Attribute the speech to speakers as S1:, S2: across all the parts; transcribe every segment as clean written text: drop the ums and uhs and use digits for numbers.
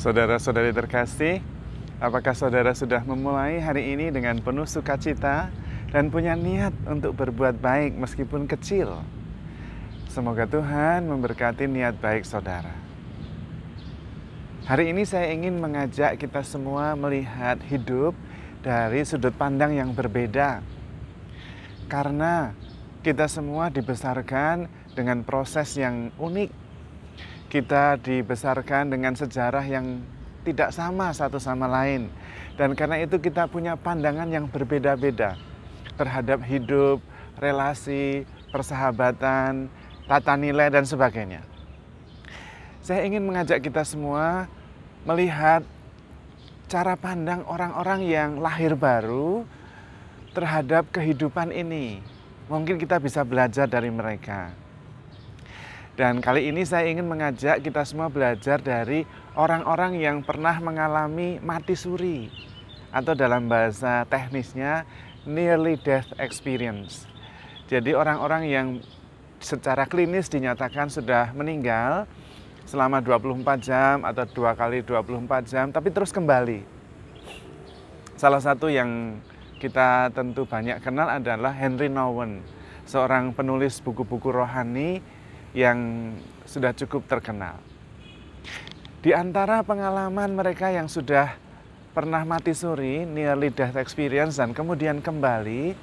S1: Saudara-saudari terkasih, apakah saudara sudah memulai hari ini dengan penuh sukacita dan punya niat untuk berbuat baik meskipun kecil? Semoga Tuhan memberkati niat baik saudara. Hari ini saya ingin mengajak kita semua melihat hidup dari sudut pandang yang berbeda. Karena kita semua dibesarkan dengan proses yang unik. Kita dibesarkan dengan sejarah yang tidak sama satu sama lain. Dan karena itu kita punya pandangan yang berbeda-beda terhadap hidup, relasi, persahabatan, tata nilai, dan sebagainya. Saya ingin mengajak kita semua melihat cara pandang orang-orang yang lahir baru terhadap kehidupan ini. Mungkin kita bisa belajar dari mereka. Dan kali ini saya ingin mengajak kita semua belajar dari orang-orang yang pernah mengalami mati suri, atau dalam bahasa teknisnya nearly death experience. Jadi orang-orang yang secara klinis dinyatakan sudah meninggal selama 24 jam atau 2 kali 24 jam, tapi terus kembali. Salah satu yang kita tentu banyak kenal adalah Henry Nouwen, seorang penulis buku-buku rohani yang sudah cukup terkenal. Di antara pengalaman mereka yang sudah pernah mati suri, nearly death experience, dan kemudian kembali,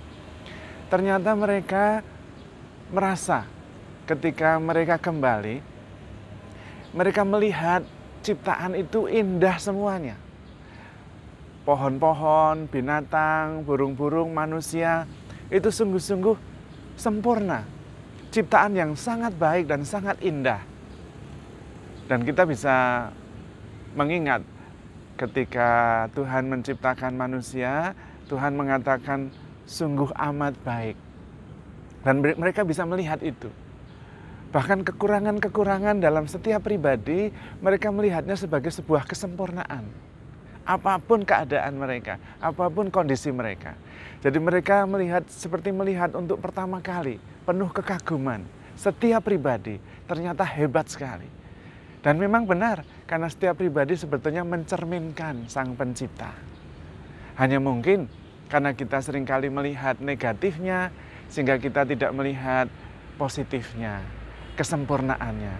S1: ternyata mereka merasa ketika mereka kembali, mereka melihat ciptaan itu indah semuanya. Pohon-pohon, binatang, burung-burung, manusia, itu sungguh-sungguh sempurna. Ciptaan yang sangat baik dan sangat indah. Dan kita bisa mengingat ketika Tuhan menciptakan manusia, Tuhan mengatakan sungguh amat baik. Dan mereka bisa melihat itu. Bahkan kekurangan-kekurangan dalam setiap pribadi, mereka melihatnya sebagai sebuah kesempurnaan. Apapun keadaan mereka, apapun kondisi mereka. Jadi mereka melihat seperti melihat untuk pertama kali, penuh kekaguman. Setiap pribadi ternyata hebat sekali. Dan memang benar, karena setiap pribadi sebetulnya mencerminkan Sang Pencipta. Hanya mungkin karena kita seringkali melihat negatifnya, sehingga kita tidak melihat positifnya, kesempurnaannya.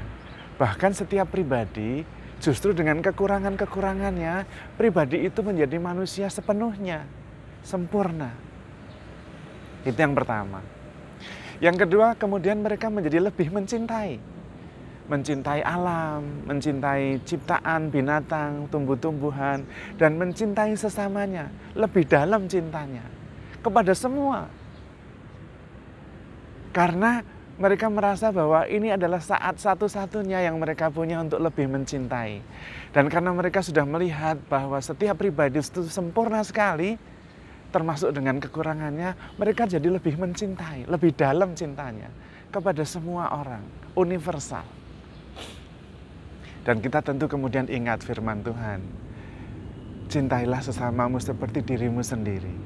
S1: Bahkan setiap pribadi, justru dengan kekurangan-kekurangannya, pribadi itu menjadi manusia sepenuhnya, sempurna. Itu yang pertama. Yang kedua, kemudian mereka menjadi lebih mencintai. Mencintai alam, mencintai ciptaan, binatang, tumbuh-tumbuhan, dan mencintai sesamanya, lebih dalam cintanya, kepada semua. Karena mereka merasa bahwa ini adalah saat satu-satunya yang mereka punya untuk lebih mencintai. Dan karena mereka sudah melihat bahwa setiap pribadi itu sempurna sekali, termasuk dengan kekurangannya, mereka jadi lebih mencintai, lebih dalam cintanya kepada semua orang, universal. Dan kita tentu kemudian ingat firman Tuhan, cintailah sesamamu seperti dirimu sendiri.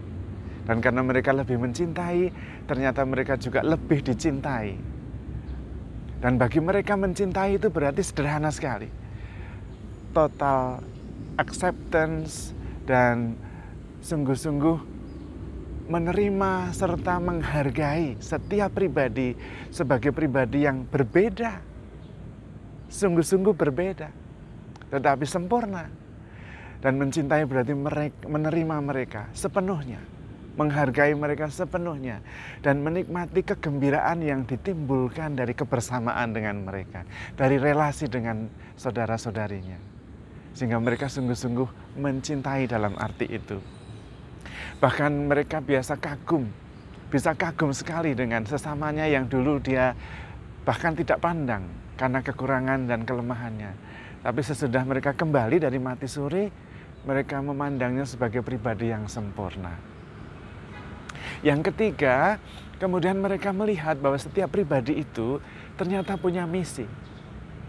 S1: Dan karena mereka lebih mencintai, ternyata mereka juga lebih dicintai. Dan bagi mereka mencintai itu berarti sederhana sekali. Total acceptance dan sungguh-sungguh menerima serta menghargai setiap pribadi sebagai pribadi yang berbeda. Sungguh-sungguh berbeda, tetapi sempurna. Dan mencintai berarti menerima mereka sepenuhnya, menghargai mereka sepenuhnya, dan menikmati kegembiraan yang ditimbulkan dari kebersamaan dengan mereka, dari relasi dengan saudara-saudarinya. Sehingga mereka sungguh-sungguh mencintai dalam arti itu. Bahkan mereka bisa kagum sekali dengan sesamanya yang dulu dia bahkan tidak pandang karena kekurangan dan kelemahannya. Tapi sesudah mereka kembali dari mati suri, mereka memandangnya sebagai pribadi yang sempurna. Yang ketiga, kemudian mereka melihat bahwa setiap pribadi itu ternyata punya misi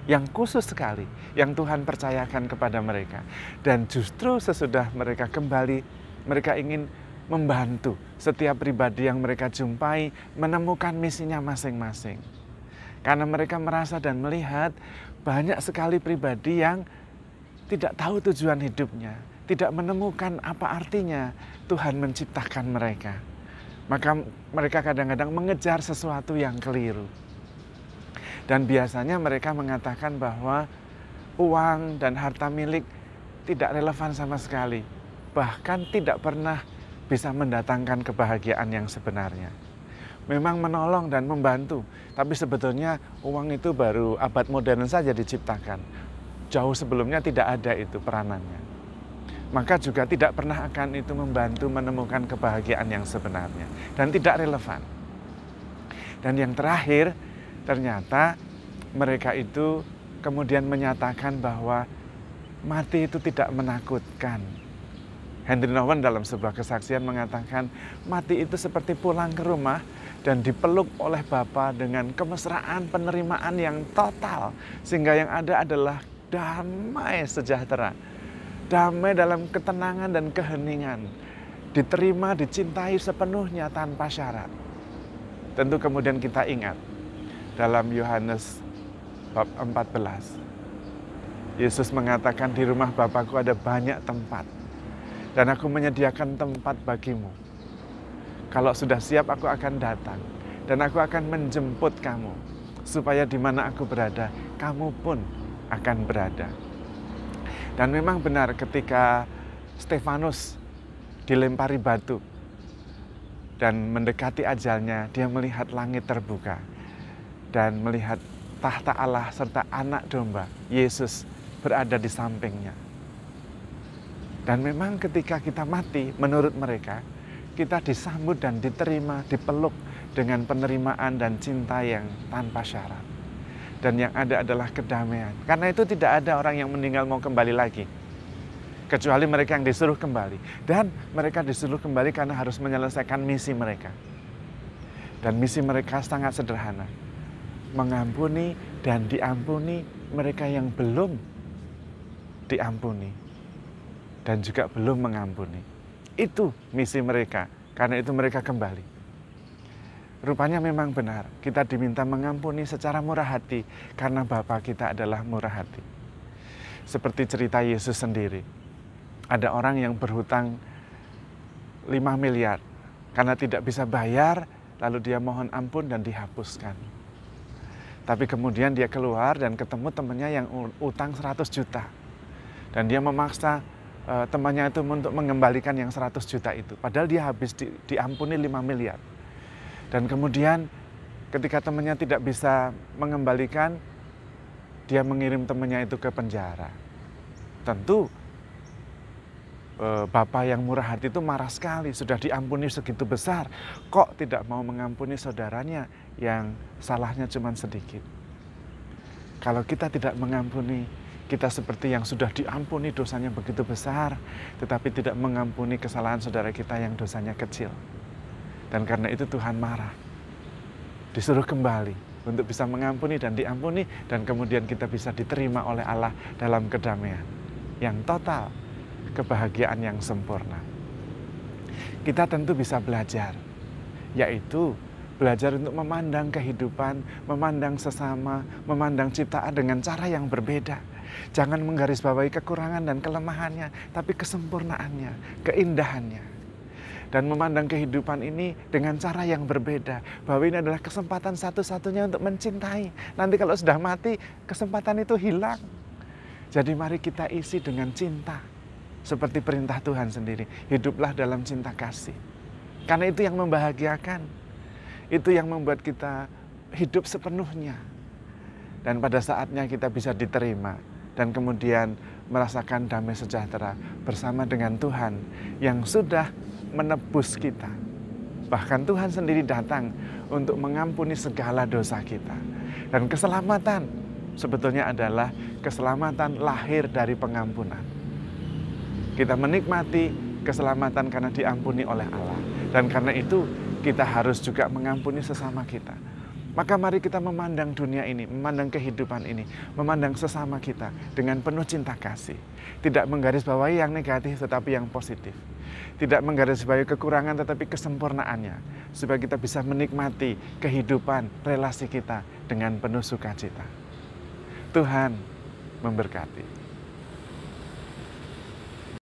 S1: yang khusus sekali, yang Tuhan percayakan kepada mereka. Dan justru sesudah mereka kembali, mereka ingin membantu setiap pribadi yang mereka jumpai menemukan misinya masing-masing. Karena mereka merasa dan melihat banyak sekali pribadi yang tidak tahu tujuan hidupnya, tidak menemukan apa artinya Tuhan menciptakan mereka. Maka mereka kadang-kadang mengejar sesuatu yang keliru. Dan biasanya mereka mengatakan bahwa uang dan harta milik tidak relevan sama sekali. Bahkan tidak pernah bisa mendatangkan kebahagiaan yang sebenarnya. Memang menolong dan membantu, tapi sebetulnya uang itu baru abad modern saja diciptakan. Jauh sebelumnya tidak ada itu peranannya. Maka juga tidak pernah akan itu membantu menemukan kebahagiaan yang sebenarnya. Dan tidak relevan. Dan yang terakhir, ternyata mereka itu kemudian menyatakan bahwa mati itu tidak menakutkan. Henry Nouwen dalam sebuah kesaksian mengatakan, mati itu seperti pulang ke rumah dan dipeluk oleh Bapa dengan kemesraan penerimaan yang total. Sehingga yang ada adalah damai sejahtera. Damai dalam ketenangan dan keheningan. Diterima, dicintai sepenuhnya tanpa syarat. Tentu kemudian kita ingat dalam Yohanes bab 14. Yesus mengatakan, di rumah Bapakku ada banyak tempat. Dan aku menyediakan tempat bagimu. Kalau sudah siap aku akan datang. Dan aku akan menjemput kamu. Supaya di mana aku berada, kamu pun akan berada. Dan memang benar ketika Stefanus dilempari batu. Dan mendekati ajalnya, dia melihat langit terbuka. Dan melihat tahta Allah serta anak domba, Yesus berada di sampingnya. Dan memang ketika kita mati, menurut mereka, kita disambut dan diterima, dipeluk dengan penerimaan dan cinta yang tanpa syarat. Dan yang ada adalah kedamaian. Karena itu tidak ada orang yang meninggal mau kembali lagi. Kecuali mereka yang disuruh kembali. Dan mereka disuruh kembali karena harus menyelesaikan misi mereka. Dan misi mereka sangat sederhana. Mengampuni dan diampuni mereka yang belum diampuni. Dan juga belum mengampuni. Itu misi mereka, karena itu mereka kembali. Rupanya memang benar, kita diminta mengampuni secara murah hati, karena Bapa kita adalah murah hati. Seperti cerita Yesus sendiri, ada orang yang berhutang 5 miliar, karena tidak bisa bayar, lalu dia mohon ampun dan dihapuskan. Tapi kemudian dia keluar dan ketemu temannya yang utang 100 juta. Dan dia memaksa temannya itu untuk mengembalikan yang 100 juta itu. Padahal dia habis diampuni 5 miliar. Dan kemudian ketika temannya tidak bisa mengembalikan, dia mengirim temannya itu ke penjara. Tentu Bapak yang murah hati itu marah sekali, sudah diampuni segitu besar, kok tidak mau mengampuni saudaranya yang salahnya cuma sedikit. Kalau kita tidak mengampuni, kita seperti yang sudah diampuni dosanya begitu besar, tetapi tidak mengampuni kesalahan saudara kita yang dosanya kecil. Dan karena itu Tuhan marah. Disuruh kembali untuk bisa mengampuni dan diampuni, dan kemudian kita bisa diterima oleh Allah dalam kedamaian yang total, kebahagiaan yang sempurna. Kita tentu bisa belajar, yaitu belajar untuk memandang kehidupan, memandang sesama, memandang ciptaan dengan cara yang berbeda. Jangan menggarisbawahi kekurangan dan kelemahannya, tapi kesempurnaannya, keindahannya. Dan memandang kehidupan ini dengan cara yang berbeda. Bahwa ini adalah kesempatan satu-satunya untuk mencintai. Nanti kalau sudah mati, kesempatan itu hilang. Jadi mari kita isi dengan cinta. Seperti perintah Tuhan sendiri. Hiduplah dalam cinta kasih. Karena itu yang membahagiakan. Itu yang membuat kita hidup sepenuhnya. Dan pada saatnya kita bisa diterima. Dan kemudian merasakan damai sejahtera bersama dengan Tuhan yang sudah menebus kita. Bahkan Tuhan sendiri datang untuk mengampuni segala dosa kita. Dan keselamatan sebetulnya adalah keselamatan lahir dari pengampunan. Kita menikmati keselamatan karena diampuni oleh Allah. Dan karena itu kita harus juga mengampuni sesama kita. Maka mari kita memandang dunia ini, memandang kehidupan ini, memandang sesama kita dengan penuh cinta kasih. Tidak menggarisbawahi yang negatif tetapi yang positif. Tidak menggarisbawahi kekurangan tetapi kesempurnaannya. Supaya kita bisa menikmati kehidupan relasi kita dengan penuh sukacita. Tuhan memberkati.